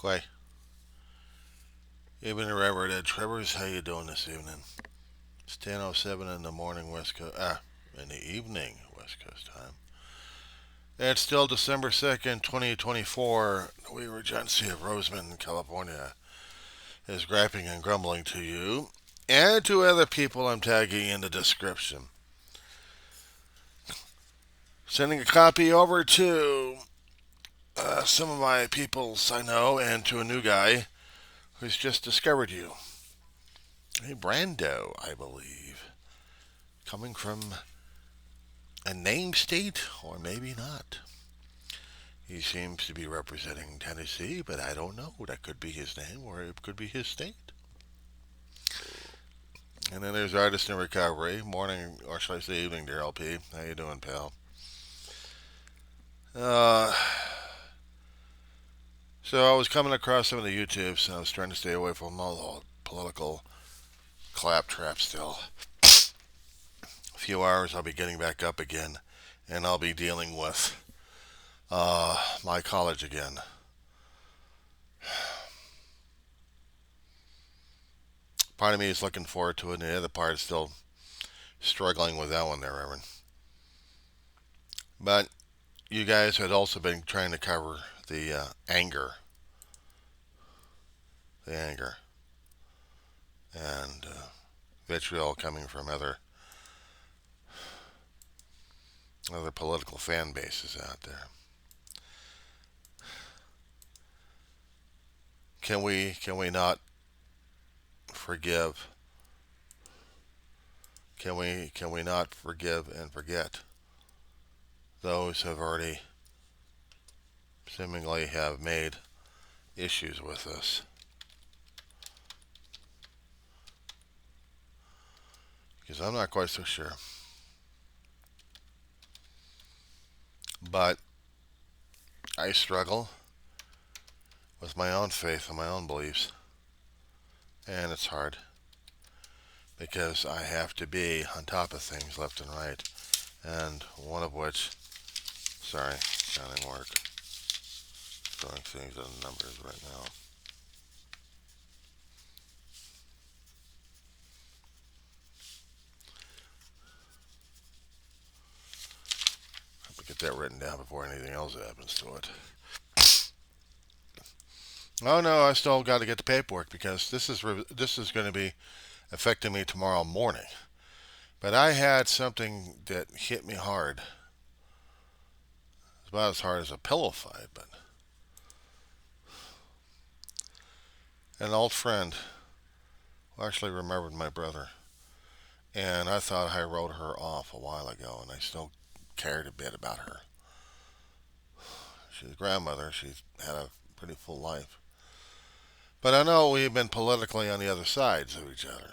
Quay. Evening, Reverend Trevors. How you doing this evening? It's 10:07 in the morning, West Coast. In the evening, West Coast time. It's still December 2nd, 2024. The Regency of Roseman, California, is griping and grumbling to you and to other people I'm tagging in the description. Sending a copy over to some of my peoples I know and to a new guy who's just discovered you. A Brando, I believe. Coming from a name state, or maybe not. He seems to be representing Tennessee, but I don't know. That could be his name, or it could be his state. And then there's Artist in Recovery. Morning, or should I say evening, dear LP. How you doing, pal? Uh, so I was coming across some of the YouTubes, and I was trying to stay away from all the political claptrap still. A few hours, I'll be getting back up again, and I'll be dealing with my college again. Part of me is looking forward to it, and the other part is still struggling with that one there, Reverend. But you guys had also been trying to cover the anger, and vitriol coming from other political fan bases out there. Can we not forgive? Can we not forgive and forget those who have already seemingly have made issues with us? Because I'm not quite so sure. But I struggle with my own faith and my own beliefs, and it's hard because I have to be on top of things left and right, and one of which, sorry, counting work, throwing things on numbers right now. Hope I get that written down before anything else happens to it. Oh no, I still got to get the paperwork because this is going to be affecting me tomorrow morning. But I had something that hit me hard. It's about as hard as a pillow fight, but an old friend who actually remembered my brother, and I thought I wrote her off a while ago, and I still cared a bit about her. She's a grandmother. She's had a pretty full life. But I know we've been politically on the other sides of each other.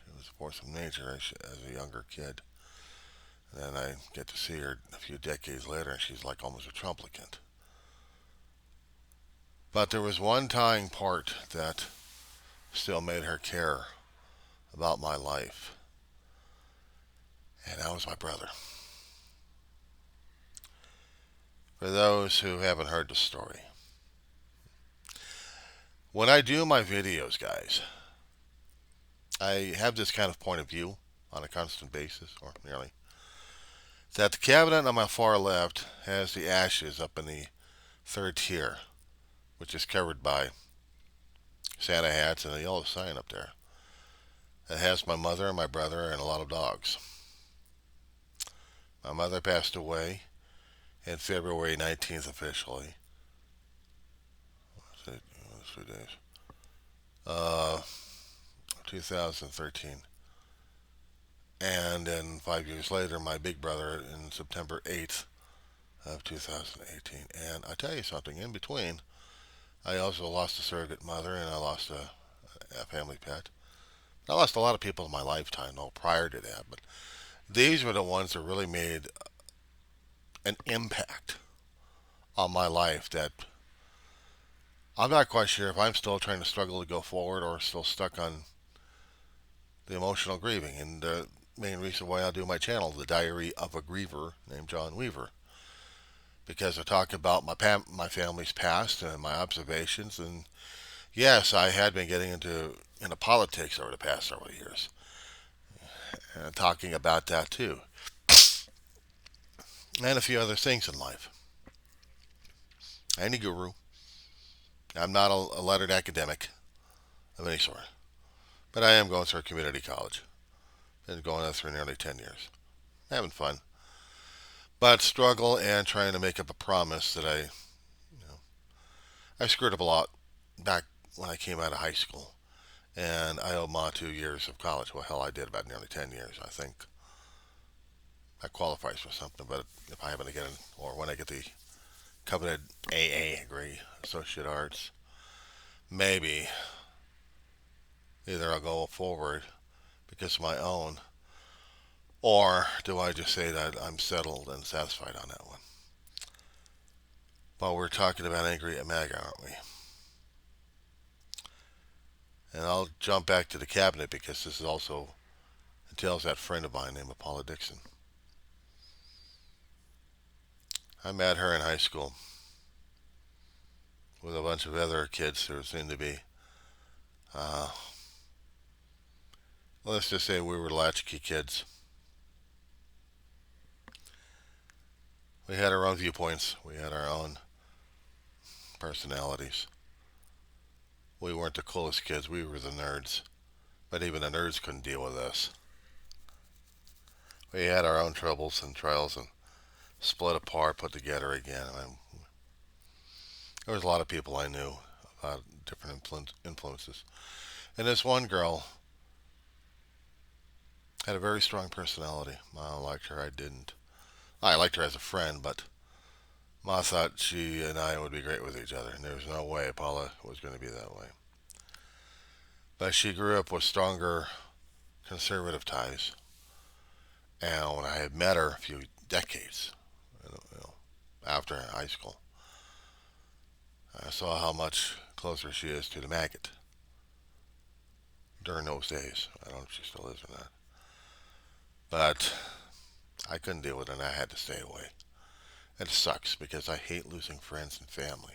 She was a force of nature as a younger kid. And then I get to see her a few decades later, and she's like almost a Trumplicant. But there was one tying part that still made her care about my life, and that was my brother. For those who haven't heard the story, when I do my videos, guys, I have this kind of point of view on a constant basis, or nearly, that the cabinet on my far left has the ashes up in the third tier, which is covered by Santa hats and a yellow sign up there. It has my mother and my brother and a lot of dogs. My mother passed away in February 19th officially. What's it? 2 days. Uh, 2013. And then 5 years later, my big brother in September 8th of 2018. And I tell you something, in between, I also lost a surrogate mother and I lost a family pet. I lost a lot of people in my lifetime, though, prior to that, but these were the ones that really made an impact on my life that I'm not quite sure if I'm still trying to struggle to go forward or still stuck on the emotional grieving. And the main reason why I do my channel, The Diary of a Griever, named John Weaver. because I talk about my family's past and my observations. And yes, I had been getting into politics over the past several years, and talking about that too, and a few other things in life. I ain't a guru. I'm not a lettered academic of any sort, but I am going through a community college. Been going there for nearly 10 years. Having fun, but struggle and trying to make up a promise that I screwed up a lot back when I came out of high school, and I owe my 2 years of college. Well, hell, I did about nearly 10 years. I think that qualifies for something, but if I happen to get in, or when I get the coveted AA degree, Associate Arts, maybe either I'll go forward because of my own, or do I just say that I'm settled and satisfied on that one? Well, we're talking about angry at MAGA, aren't we? And I'll jump back to the cabinet because this is also entails that friend of mine named Paula Dixon. I met her in high school with a bunch of other kids who seemed to be, uh, let's just say we were latchkey kids. We had our own viewpoints. We had our own personalities. We weren't the coolest kids. We were the nerds. But even the nerds couldn't deal with us. We had our own troubles and trials and split apart, put together again. There was a lot of people I knew about different influences. And this one girl had a very strong personality. I liked her. I didn't. I liked her as a friend, but Ma thought she and I would be great with each other. And there was no way Paula was going to be that way. But she grew up with stronger conservative ties. And when I had met her a few decades you know, after high school, I saw how much closer she is to the maggot during those days. I don't know if she still is or not. But I couldn't deal with it and I had to stay away. It sucks because I hate losing friends and family.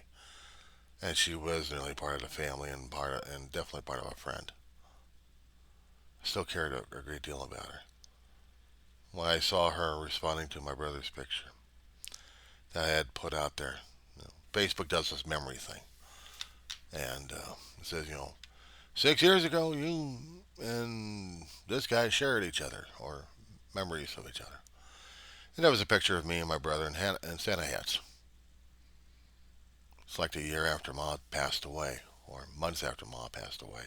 And she was nearly part of the family and and definitely part of a friend. I still cared a great deal about her. When I saw her responding to my brother's picture that I had put out there, Facebook does this memory thing, and it says, 6 years ago you and this guy shared each other or memories of each other. And there was a picture of me and my brother in Santa hats. It's like a year after Ma passed away, or months after Ma passed away.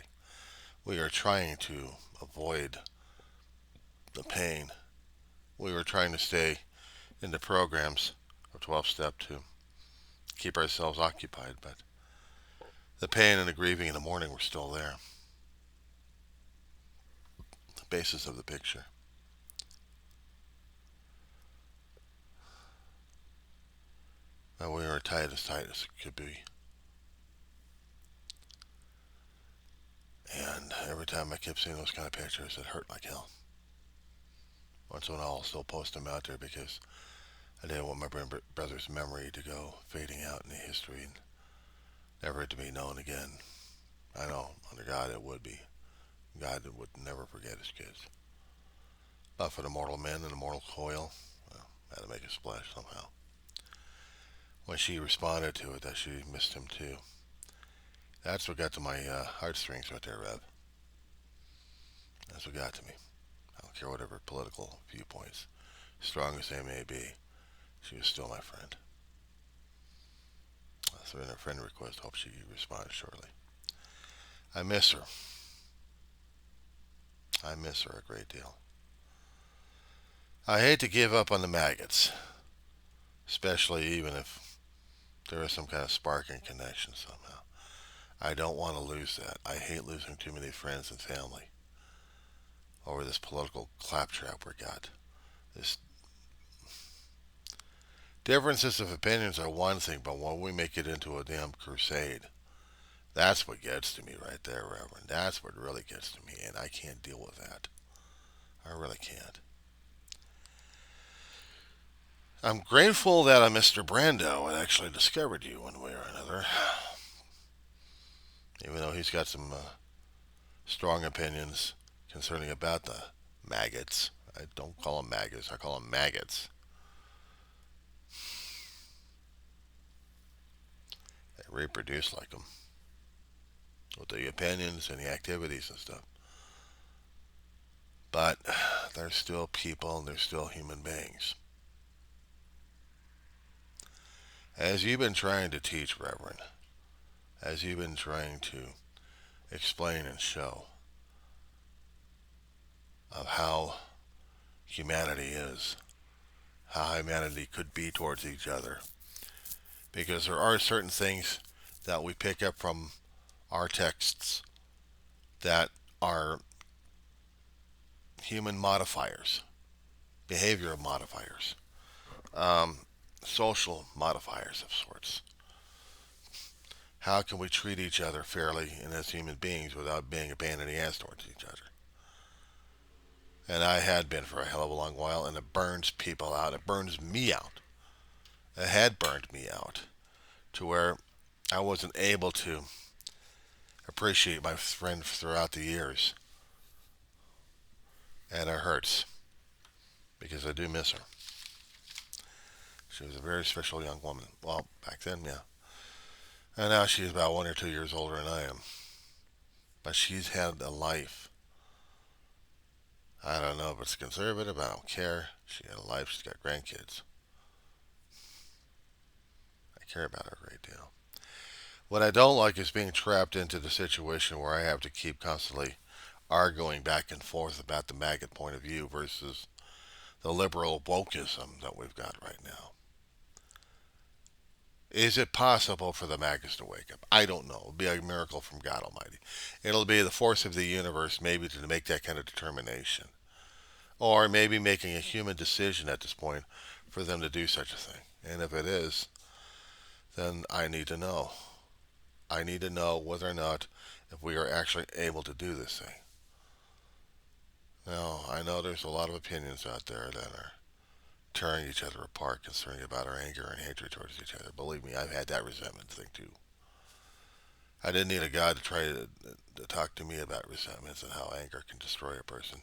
We are trying to avoid the pain. We were trying to stay in the programs of 12 step to keep ourselves occupied, but the pain and the grieving in the morning were still there. The basis of the picture. But we were tight as it could be. And every time I kept seeing those kind of pictures, it hurt like hell. Once in a while, I'll still post them out there because I didn't want my brother's memory to go fading out in the history and never to be known again. I know, under God, it would be. God would never forget his kids. But for the mortal men and the mortal coil, well, I had to make a splash somehow. When she responded to it, that she missed him too. That's what got to my heartstrings right there, Rev. That's what got to me. I don't care whatever political viewpoints, strong as they may be, she was still my friend. So in her friend request, hope she responds shortly. I miss her. I miss her a great deal. I hate to give up on the maggots, especially even if there is some kind of spark and connection somehow. I don't want to lose that. I hate losing too many friends and family over this political claptrap we got. This differences of opinions are one thing, but when we make it into a damn crusade, that's what gets to me right there, Reverend. That's what really gets to me, and I can't deal with that. I really can't. I'm grateful that a Mr. Brando had actually discovered you one way or another, even though he's got some strong opinions concerning about the maggots. I don't call them maggots, I call them maggots. They reproduce like them with the opinions and the activities and stuff. But they're still people and they're still human beings. As you've been trying to teach, Reverend, as you've been trying to explain and show of how humanity is, how humanity could be towards each other, because there are certain things that we pick up from our texts that are human modifiers, behavioral modifiers, um, social modifiers of sorts. How can we treat each other fairly and as human beings without being a pain in the ass towards each other? And I had been for a hell of a long while, and it burns people out. It burns me out. It had burned me out to where I wasn't able to appreciate my friend throughout the years. And it hurts because I do miss her. She was a very special young woman. Well, back then, yeah. And now she's about 1 or 2 years older than I am. But she's had a life. I don't know if it's conservative. I don't care. She had a life. She's got grandkids. I care about her a great deal. What I don't like is being trapped into the situation where I have to keep constantly arguing back and forth about the maggot point of view versus the liberal wokeism that we've got right now. Is it possible for the maggots to wake up? I don't know. It'll be a miracle from God Almighty. It'll be the force of the universe maybe to make that kind of determination. Or maybe making a human decision at this point for them to do such a thing. And if it is, then I need to know. I need to know whether or not if we are actually able to do this thing. Now, I know there's a lot of opinions out there that are tearing each other apart concerning about our anger and hatred towards each other. Believe me, I've had that resentment thing too. I didn't need a God to try to talk to me about resentments and how anger can destroy a person.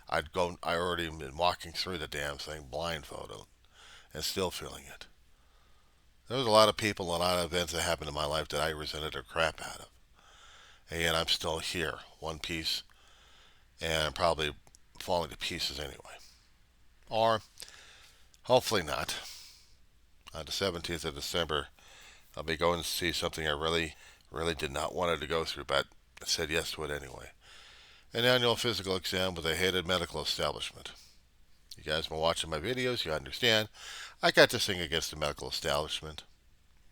I already been walking through the damn thing blindfolded and still feeling it. There was a lot of people, a lot of events that happened in my life that I resented the crap out of. And yet I'm still here, one piece, and I'm probably falling to pieces anyway. Or, hopefully not. On the 17th of December, I'll be going to see something I really did not want to go through, but I said yes to it anyway. An annual physical exam with a hated medical establishment. You guys been watching my videos, you understand. I got this thing against the medical establishment.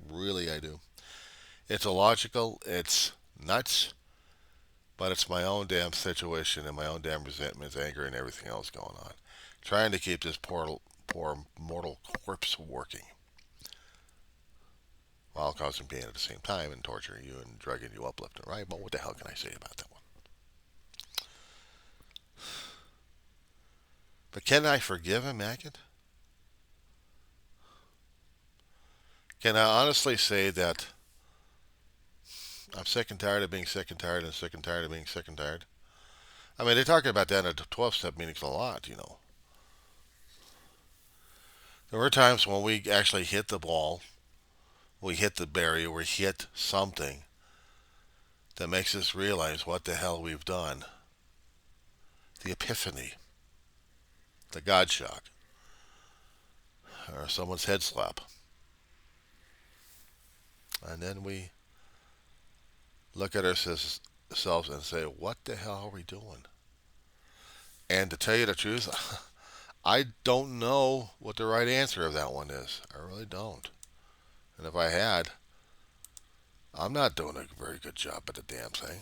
Really, I do. It's illogical, it's nuts, but it's my own damn situation and my own damn resentments, anger, and everything else going on. Trying to keep this poor mortal corpse working while causing pain at the same time and torturing you and drugging you up left and right. But what the hell can I say about that one? But can I forgive a maggot? Can I honestly say that I'm sick and tired of being sick and tired and sick and tired of being sick and tired? I mean, they're talking about that in the 12-step meetings a lot, you know. There were times when we actually hit the ball, we hit the barrier, we hit something that makes us realize what the hell we've done. The epiphany, the God shock, or someone's head slap. And then we look at ourselves and say, what the hell are we doing? And to tell you the truth, I don't know what the right answer of that one is. I really don't. And if I had, I'm not doing a very good job at the damn thing.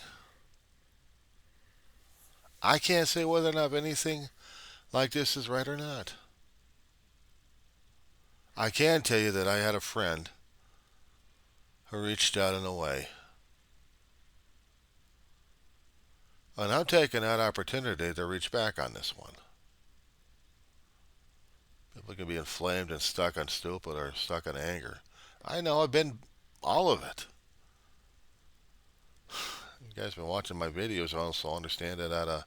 I can't say whether or not anything like this is right or not. I can tell you that I had a friend who reached out in a way. And I'm taking that opportunity to reach back on this one. People can be inflamed and stuck on stupid or stuck on anger. I know, I've been all of it. You guys been watching my videos also understand that I had a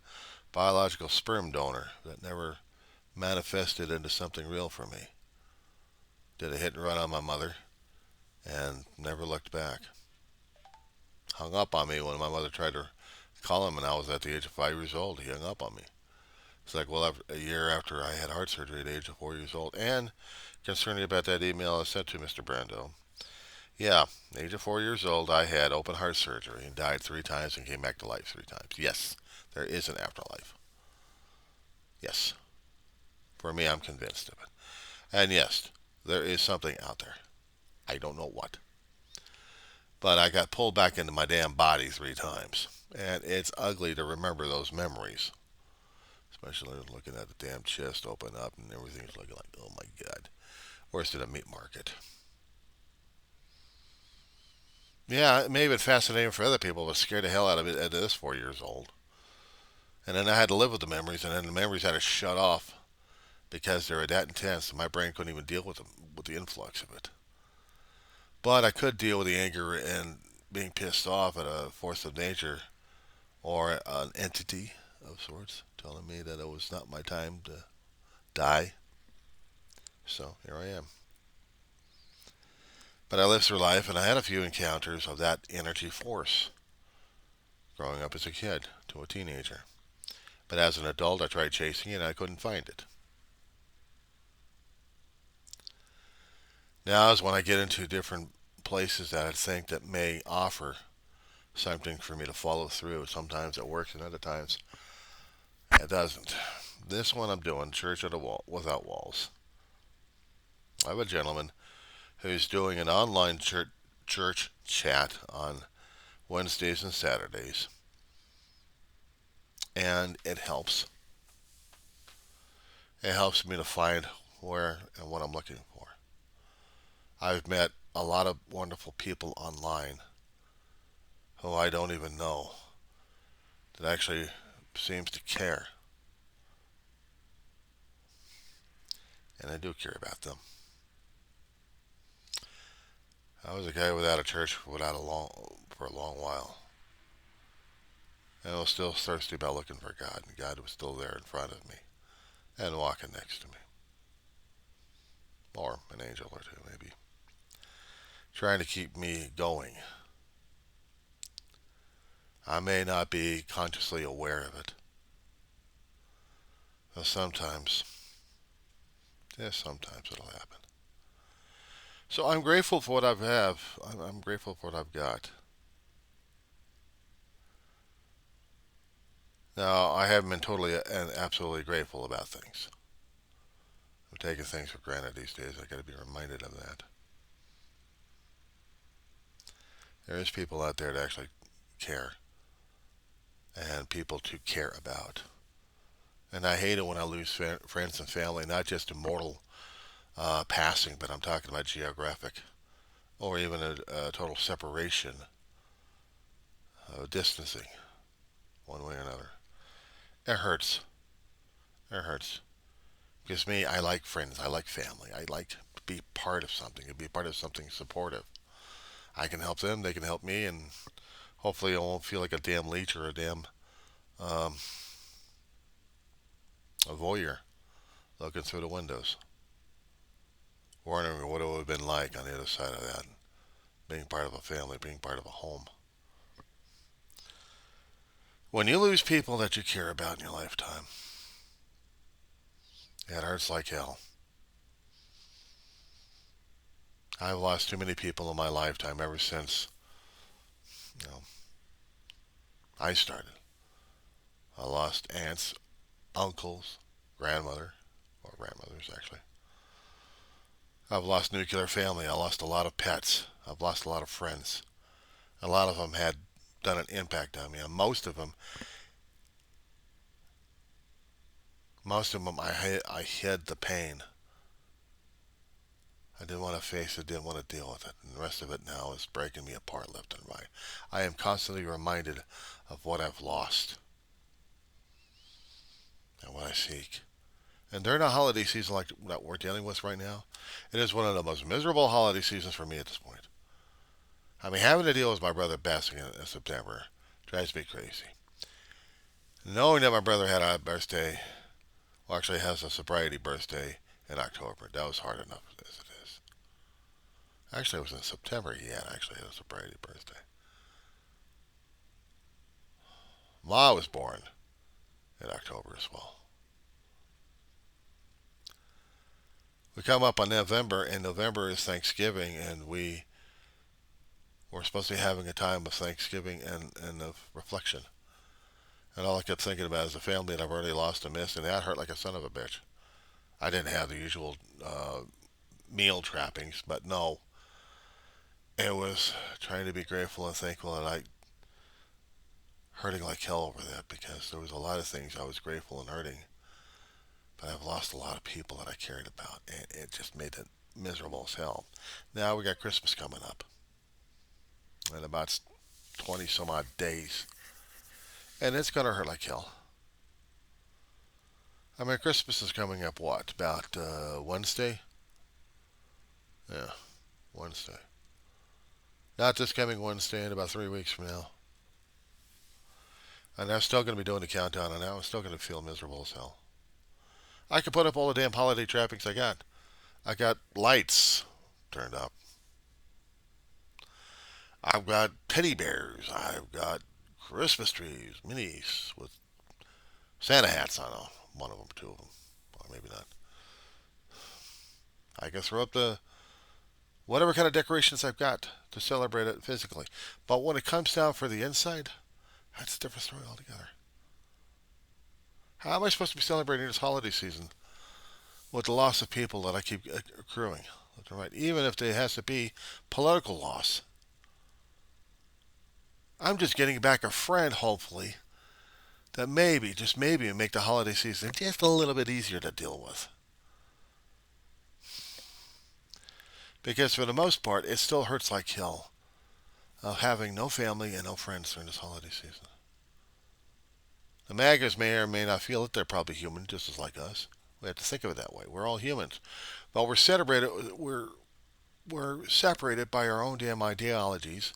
biological sperm donor that never manifested into something real for me. Did a hit and run on my mother and never looked back. Hung up on me when my mother tried to call him, and I was at the age of 5 years old. He hung up on me. It's like, well, a year after I had heart surgery at the age of 4 years old. And concerning about that email I sent to Mr. Brando, yeah, age of 4 years old, I had open heart surgery and died 3 times and came back to life 3 times. Yes, there is an afterlife. Yes, for me, I'm convinced of it. And yes, there is something out there. I don't know what. But I got pulled back into my damn body 3 times. And it's ugly to remember those memories. Especially looking at the damn chest open up and everything's looking like, oh my God. Worse than a meat market. Yeah, it may have been fascinating for other people, but scared the hell out of it at this 4 years old. And then I had to live with the memories, and then the memories had to shut off because they were that intense, and my brain couldn't even deal with them, with the influx of it. But I could deal with the anger and being pissed off at a force of nature or an entity of sorts telling me that it was not my time to die. So here I am. But I lived through life, and I had a few encounters of that energy force growing up as a kid to a teenager. But as an adult, I tried chasing it and I couldn't find it. Now is when I get into different places that I think that may offer something for me to follow through. Sometimes it works and other times it doesn't. This one I'm doing, Church at a Wall, Without Walls. I have a gentleman who's doing an online church chat on Wednesdays and Saturdays, and it helps. It helps me to find where and what I'm looking for. I've met a lot of wonderful people online who I don't even know that actually seems to care, and I do care about them. I was a guy without a church for a long while, and I was still thirsty about looking for God, and God was still there in front of me and walking next to me, or an angel or two maybe, trying to keep me going. I may not be consciously aware of it, but sometimes, yeah, sometimes it'll happen. So I'm grateful for what I have. I'm grateful for what I've got. Now, I haven't been totally and absolutely grateful about things. I'm taking things for granted these days. I got to be reminded of that. There is people out there that actually care, and people to care about. And I hate it when I lose friends and family, not just immortal passing, but I'm talking about geographic, or even a total separation, distancing, one way or another. It hurts. It hurts. Because me, I like friends. I like family. I like to be part of something, and be part of something supportive. I can help them. They can help me, and hopefully, I won't feel like a damn leech or a damn um, a voyeur looking through the windows, wondering what it would have been like on the other side of that. Being part of a family, being part of a home. When you lose people that you care about in your lifetime, it hurts like hell. I've lost too many people in my lifetime ever since, you know, I started. I lost aunts, uncles, grandmother, or grandmothers actually. I've lost nuclear family. I lost a lot of pets. I've lost a lot of friends. A lot of them had done an impact on me. And most of them, I hid the pain. I didn't want to face it, didn't want to deal with it. And the rest of it now is breaking me apart left and right. I am constantly reminded of what I've lost and what I seek. And during a holiday season like that we're dealing with right now, it is one of the most miserable holiday seasons for me at this point. I mean, having to deal with my brother passing in September drives me crazy. Knowing that my brother had a birthday, well, actually has a sobriety birthday in October, that was hard enough as it is. Actually, it was in September he had actually had a sobriety birthday. Ma was born in October as well. We come up on November, and November is Thanksgiving, and we're supposed to be having a time of Thanksgiving and of reflection. And all I kept thinking about is the family that I've already lost and missed, and that hurt like a son of a bitch. I didn't have the usual meal trappings, but no, it was trying to be grateful and thankful, and I hurting like hell over that because there was a lot of things I was grateful and hurting, but I've lost a lot of people that I cared about, and it just made it miserable as hell. Now we got Christmas coming up in about 20 some odd days, and it's gonna hurt like hell. I mean, Christmas is coming up. What about Wednesday? Yeah, Wednesday. Not this coming Wednesday, in about 3 weeks from now. And I'm still going to be doing the countdown, and I'm still going to feel miserable as hell. I could put up all the damn holiday trappings I got. I got lights turned up. I've got teddy bears. I've got Christmas trees, minis with Santa hats on them. One of them, two of them, or maybe not. I can throw up the whatever kind of decorations I've got to celebrate it physically. But when it comes down for the inside, that's a different story altogether. How am I supposed to be celebrating this holiday season with the loss of people that I keep accruing? Right, even if there has to be political loss. I'm just getting back a friend, hopefully, that maybe, just maybe, make the holiday season just a little bit easier to deal with. Because for the most part, it still hurts like hell of having no family and no friends during this holiday season. The MAGAs may or may not feel it. They're probably human, just as like us. We have to think of it that way. We're all humans. But we're separated by our own damn ideologies,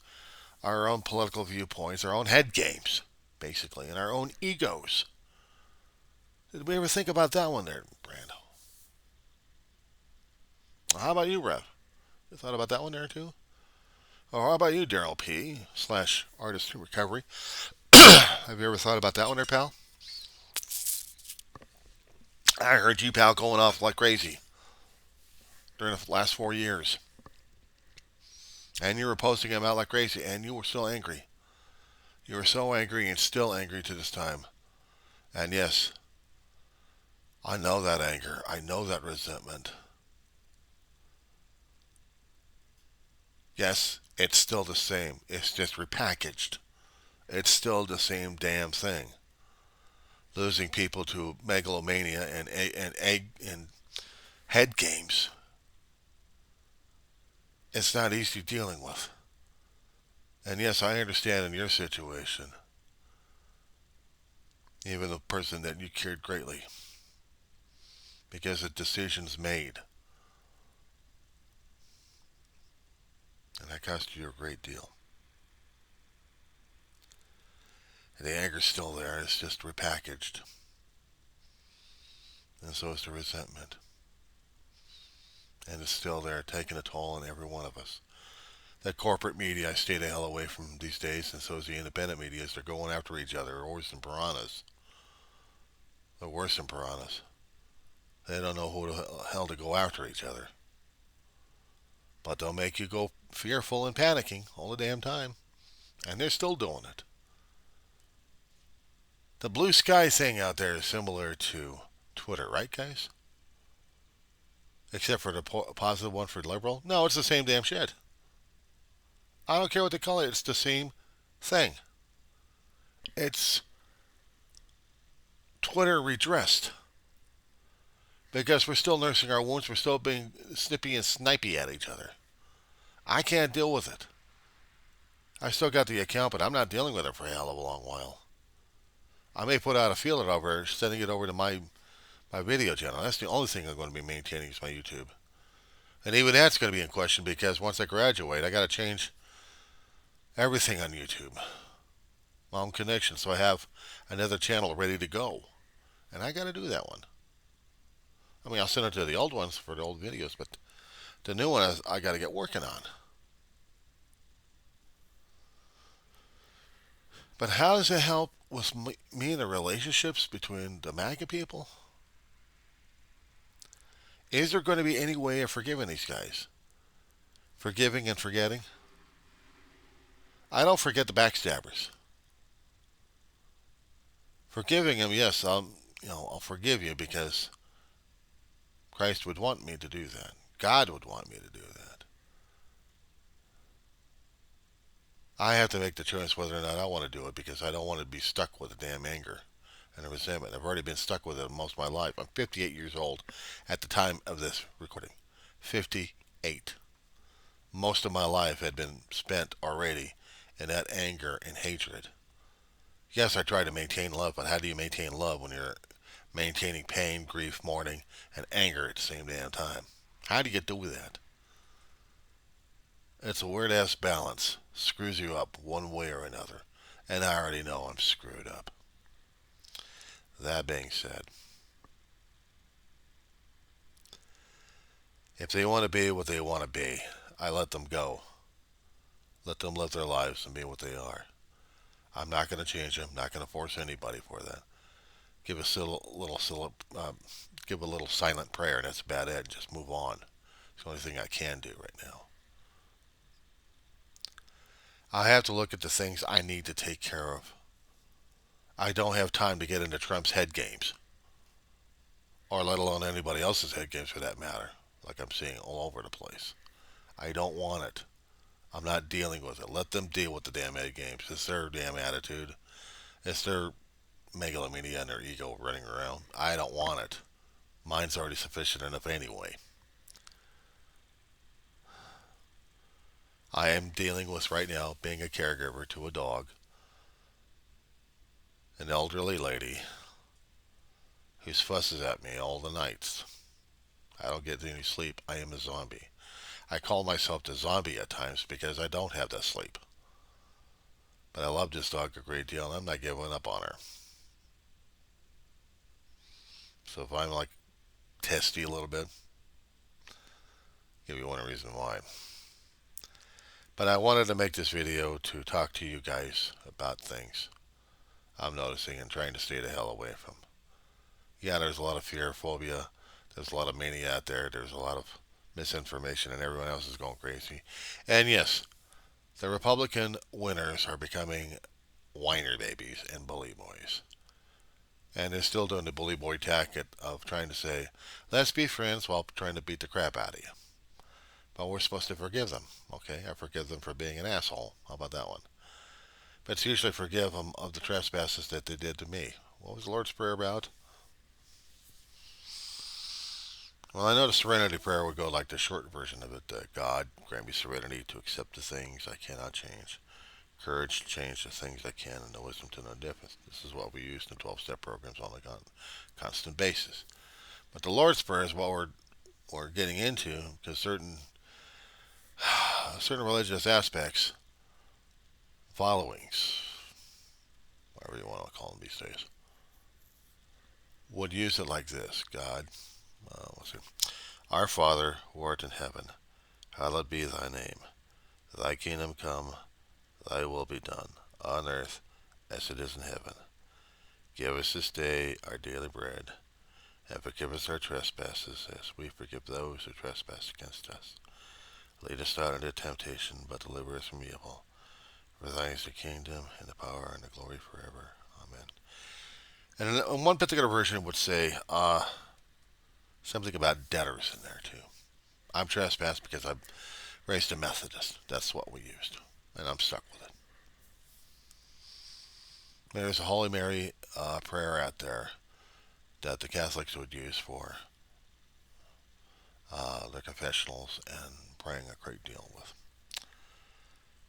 our own political viewpoints, our own head games, basically, and our own egos. Did we ever think about that one there, Brando? How about you, Rev? You thought about that one there too? Or how about you, Daryl P. slash artist in recovery? Have you ever thought about that one there, pal? I heard you, pal, going off like crazy during the last 4 years. And you were posting them out like crazy, and you were still angry. You were so angry and still angry to this time. And yes, I know that anger. I know that resentment. Yes, it's still the same. It's just repackaged. It's still the same damn thing. Losing people to megalomania and egg and head games. It's not easy dealing with. And yes, I understand in your situation, even the person that you cared greatly, because the decision's made. And that cost you a great deal. And the anger's still there, it's just repackaged. And so is the resentment. And it's still there, taking a toll on every one of us. That corporate media, I stay the hell away from these days, and so is the independent media. They're going after each other. They're worse than piranhas. They're worse than piranhas. They don't know who the hell to go after each other. But they'll make you go fearful and panicking all the damn time. And they're still doing it. The blue sky thing out there is similar to Twitter, right, guys? Except for the positive one for liberal. No, it's the same damn shit. I don't care what they call it. It's the same thing. It's Twitter redressed. Because we're still nursing our wounds. We're still being snippy and snipey at each other. I can't deal with it. I still got the account, but I'm not dealing with it for a hell of a long while. I may put out a feeler over, sending it over to my My video channel. That's the only thing I'm going to be maintaining is my YouTube. And even that's going to be in question because once I graduate, I got to change everything on YouTube. My own connection. So I have another channel ready to go. And I got to do that one. I mean, I'll send it to the old ones for the old videos, but the new one I got to get working on. But how does it help with me and the relationships between the MAGA people? Is there going to be any way of forgiving these guys? Forgiving and forgetting? I don't forget the backstabbers. Forgiving them, yes, I'll forgive you because Christ would want me to do that. God would want me to do that. I have to make the choice whether or not I want to do it because I don't want to be stuck with the damn anger and the resentment. I've already been stuck with it most of my life. I'm 58 years old at the time of this recording. 58. Most of my life had been spent already in that anger and hatred. Yes, I try to maintain love, but how do you maintain love when you're maintaining pain, grief, mourning, and anger at the same damn time? How do you do that? It's a weird ass balance. Screws you up one way or another. And I already know I'm screwed up. That being said, if they want to be what they want to be, I let them go. Let them live their lives and be what they are. I'm not going to change them. Not going to force anybody for that. Give a give a little silent prayer, and that's about it. Just move on. It's the only thing I can do right now. I have to look at the things I need to take care of. I don't have time to get into Trump's head games, or let alone anybody else's head games for that matter, like I'm seeing all over the place. I don't want it. I'm not dealing with it. Let them deal with the damn head games. It's their damn attitude. It's their megalomania and their ego running around. I don't want it. Mine's already sufficient enough anyway. I am dealing with right now being a caregiver to a dog, an elderly lady who fusses at me all the nights. I don't get any sleep. I am a zombie. I call myself the zombie at times because I don't have that sleep. But I love this dog a great deal and I'm not giving up on her. So if I'm like testy a little bit, give you one reason why. But I wanted to make this video to talk to you guys about things I'm noticing and trying to stay the hell away from. Yeah, there's a lot of fear, phobia. There's a lot of mania out there. There's a lot of misinformation, and everyone else is going crazy. And yes, the Republican winners are becoming whiner babies and bully boys. And they're still doing the bully boy tactic of trying to say, let's be friends while trying to beat the crap out of you. But we're supposed to forgive them. Okay, I forgive them for being an asshole. How about that one? But it's usually forgive them of the trespasses that they did to me. What was the Lord's Prayer about? Well, I know the Serenity Prayer would go like the short version of it. God, grant me serenity to accept the things I cannot change. Courage to change the things I can and the wisdom to know difference. This is what we use in 12-step programs on a constant basis. But the Lord's Prayer is what we're getting into because certain religious aspects, followings, whatever you want to call them these days, would use it like this. God, let's see. Our Father, who art in heaven, hallowed be thy name. Thy kingdom come, thy will be done, on earth as it is in heaven. Give us this day our daily bread, and forgive us our trespasses, as we forgive those who trespass against us. Lead us not into temptation, but deliver us from evil. For thine is the kingdom, and the power, and the glory forever. Amen. And in one particular version it would say something about debtors in there too. I'm trespassed because I'm raised a Methodist. That's what we used, and I'm stuck with it. There's a Holy Mary prayer out there that the Catholics would use for their confessionals and praying a great deal with.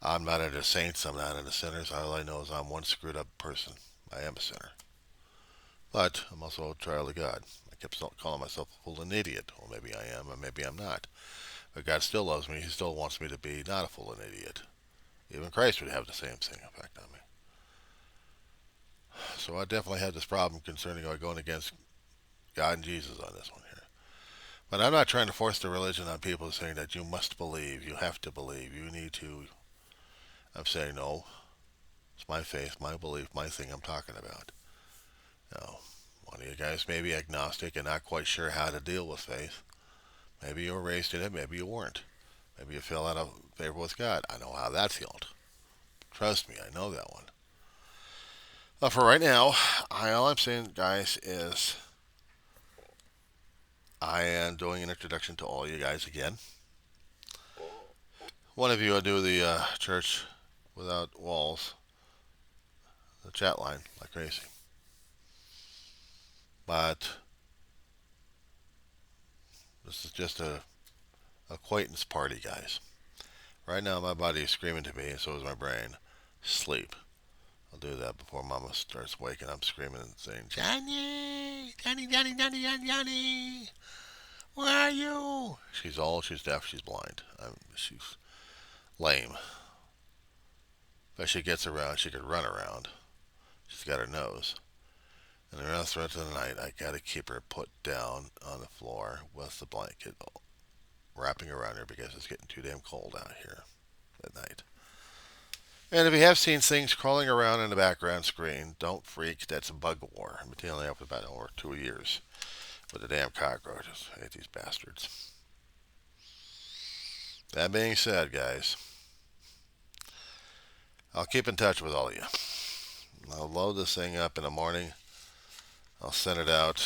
I'm not into saints. I'm not into sinners. All I know is I'm one screwed up person. I am a sinner. But I'm also a child of God. I kept calling myself a fool and idiot. Well, maybe I am, or maybe I'm not. But God still loves me. He still wants me to be not a fool and idiot. Even Christ would have the same thing effect on me. So I definitely have this problem concerning going against God and Jesus on this one here. But I'm not trying to force the religion on people saying that you must believe, you have to believe, you need to. I'm saying no. It's my faith, my belief, my thing I'm talking about. Now, one of you guys may be agnostic and not quite sure how to deal with faith. Maybe you were raised in it, maybe you weren't. Maybe you fell out of favor with God. I know how that feels. Trust me, I know that one. For right now, all I'm saying, guys, is I am doing an introduction to all you guys again. One of you will do the church without walls, the chat line, like crazy. But this is just a acquaintance party, guys. Right now, my body is screaming to me, and so is my brain. Sleep. I'll do that before Mama starts waking up, screaming and saying, "Johnny, Johnny, Johnny, Johnny, Johnny, Johnny, where are you?" She's old, she's deaf, she's blind. She's lame. But she gets around. She could run around. She's got her nose. And the rest of the night, I gotta keep her put down on the floor with the blanket wrapping around her because it's getting too damn cold out here at night. And if you have seen things crawling around in the background screen, don't freak. That's a bug war. I've been dealing with about over 2 years with the damn cockroaches. I hate these bastards. That being said, guys, I'll keep in touch with all of you. I'll load this thing up in the morning. I'll send it out.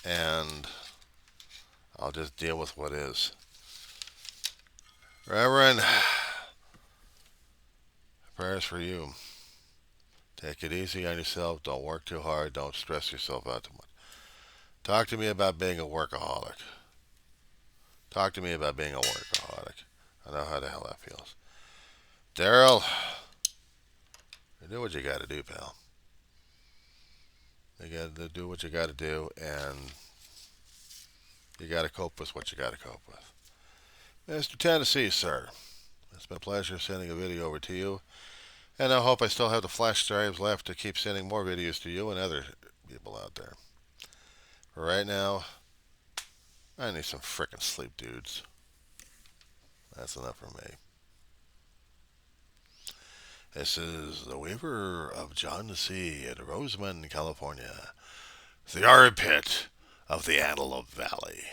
And I'll just deal with what is. Reverend, prayers for you. Take it easy on yourself. Don't work too hard. Don't stress yourself out too much. Talk to me about being a workaholic. Talk to me about being a workaholic. I know how the hell that feels. Daryl, you do what you gotta do, pal. You gotta do what you gotta do, and you gotta cope with what you gotta cope with. Mr. Tennessee, sir, it's been a pleasure sending a video over to you, and I hope I still have the flash drives left to keep sending more videos to you and other people out there. For right now, I need some frickin' sleep, dudes. That's enough for me. This is the Weaver of John the Sea in Rosamond, California, the armpit of the Antelope Valley.